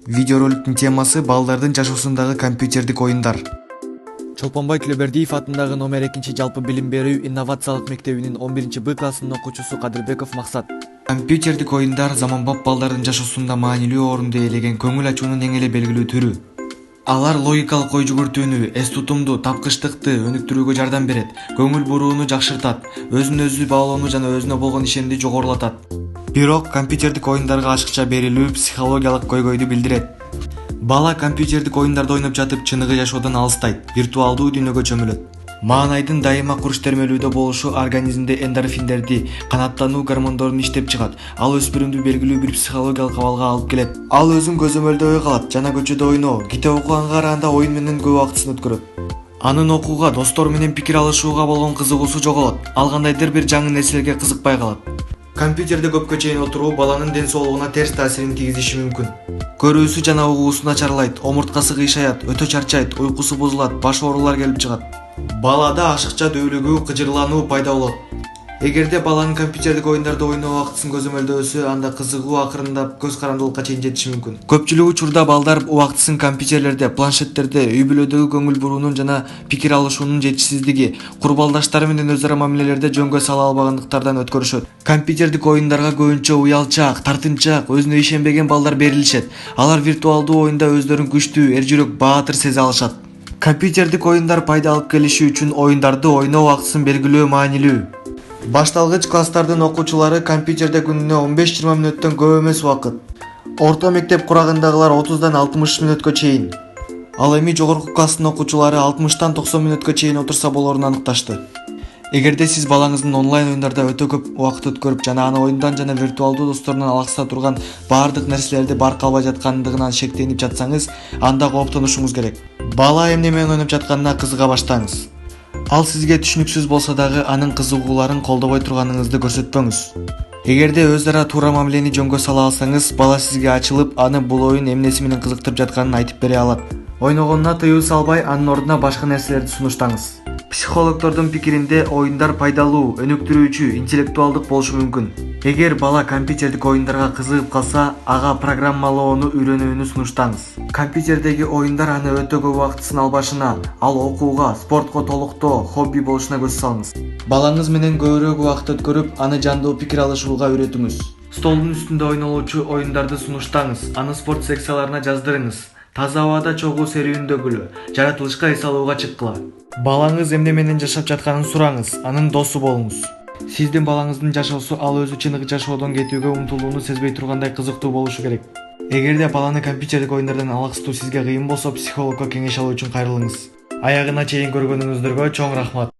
Видеороликтин темасы балдардын жашоосундагы компьютердик оюндар. Чолпонбай Төлөбердиев атындагы номер 2 жалпы билим берүү инновациялык мектебинин 11-Б классынын окуучусу Кадырбеков Максат. Компьютердик оюндар заманбап балдардын жашоосунда маанилүү орунду ээлеген көңүл ачуунун эң эле белгилүү түрү. Алар логикалык ой жүгүртүүнү, эс тутумду, тапкычтыкты өнүктүрүүгө жардам берет, көңүл бурууну жакшыртат, өзүн өзү баалоону жана өзүнө болгон ишенимди жогорулатат. Бирок компьютердик оюндарга ашыкча берилүү психологиялык көйгөйдү билдирет. Бала компьютердик оюндарды ойноп жатып чыныгы жашоодон алыстайт, виртуалдуу дүйнөгө чөмүлөт. Маанайдын дайыма куруч термелүүдө болушу организмде эндорфиндерди, канаттануу гормондорун иштеп чыгат. Ал өспүрүмдү белгилүү бир психологиялык абалга алып келет. Ал өзүн көзөмөлдөй калат жана көчөдө ойноо, китеп окуганга караганда оюн менен көп убактысын өткөрөт. Анын окууга, достору менен пикир алышууга болгон кызыгуусу жоголот. Ал кандайдыр бир жаңы нерселерге кызыкпай калат. Компьютерде көпкө чейин отуруу баланын ден соолугуна терс таасирин тийгизиши мүмкүн. Көрүүсү жана угуусу начарлайт, омурткасы кыйшаят, өтө чарчайт, уйкусу бузулат, баш оорулар келип чыгат. Балада ашыкча дүүлүгүү, кыжырлануу пайда болот. Эгерде баланын компьютердик оюндарды ойноо убактысын көзөмөлдөсө, анда кызыгуу акырындап көз карандылыкка чейин жетиши мүмкүн. Көпчүлүк учурда балдар убактысын компьютерлерде, планшеттерде, үй бүлөдөгү көңүл буруунун жана пикир алышуунун жетишсиздиги, курбалдаштары менен өз ара мамилелерде жөнгө сала албагандыктардан өткөрүшөт. Компьютердик оюндарга көбүнчө уялчаак, тартынчаак, өзүнө ишенбеген балдар берилишет. Алар виртуалдуу оюнда өздөрүн күчтүү, эр жүрөк, баатыр сезе алышат. Компьютердик оюндар пайда алып келиши үчүн оюндарды ойноо убактысын белгилөө маанилүү. Башталгыч класстардын окуучулары компьютерде күнүнө 15-20 мүнөттөн көп эмес убакыт. Орто мектеп курагындагылар 30-дан 60 мүнөткө чейин. Ал эми жогорку класстын окуучулары 60-тан 90 мүнөткө чейин отурса болорун аныкташты. Эгерде сиз балаңыздын онлайн оюндарда өтө көп убакыт өткөрүп жана аны оюндан жана виртуалдуу досторунан алаксыта турган баардык нерселерди байкалбай жаткандыгынан шектенип жатсаңыз, анда кооптонушуңуз керек. Бала эмне менен ойноп жатканына кызыга баштаңыз. Ал сизге түшүнүксүз болсо дагы анын кызыгууларын колдобой турганыңызды көрсөтпөңүз. Эгерде өз ара туура мамилени жөнгө сала алсаңыз, бала сизге ачылып, аны бул оюн эмнеси менен кызыктырып жатканын айтып бере алат. Ойногонуна тыюу салбай, анын ордуна башка нерселерди сунуштаңыз. Психологдордун пикиринде оюндар пайдалуу, өнүктүрүүчү, интеллектуалдык болушу мүмкүн. Эгер бала компьютердик оюндарга кызыгып калса, ага программалоону үйрөнүүнү сунуштаңыз. Компьютердеги оюндар аны өтө көп убактысын албашына, ал окууга, спортко толуктоо, хобби болушуна көз салыңыз. Балаңыз менен көбүрөөк убакыт өткөрүп, аны жандуу пикир алышууга үйрөтүңүз. Столдун үстүндө ойнолчу оюндарды сунуштаңыз, аны спорт секцияларына жаздырыңыз. Таза абада чогуу серүүндөгүлө, жаратылышка эс алууга чыккыла. Балаңыз эмне менен жашап жатканын сураңыз, анын досу болуңуз. Сиздин балаңыздын жашоосу ал өзү чыныгы жашоодон кетүүгө умтулууну сезбей тургандай кызыктуу болушу керек. Эгерде баланы компьютердик оюндардан алаксытуу сизге кыйын болсо, психологко кеңеш алуу үчүн кайрылыңыз. Аягына чейин көргөнүңүздөргө чоң рахмат.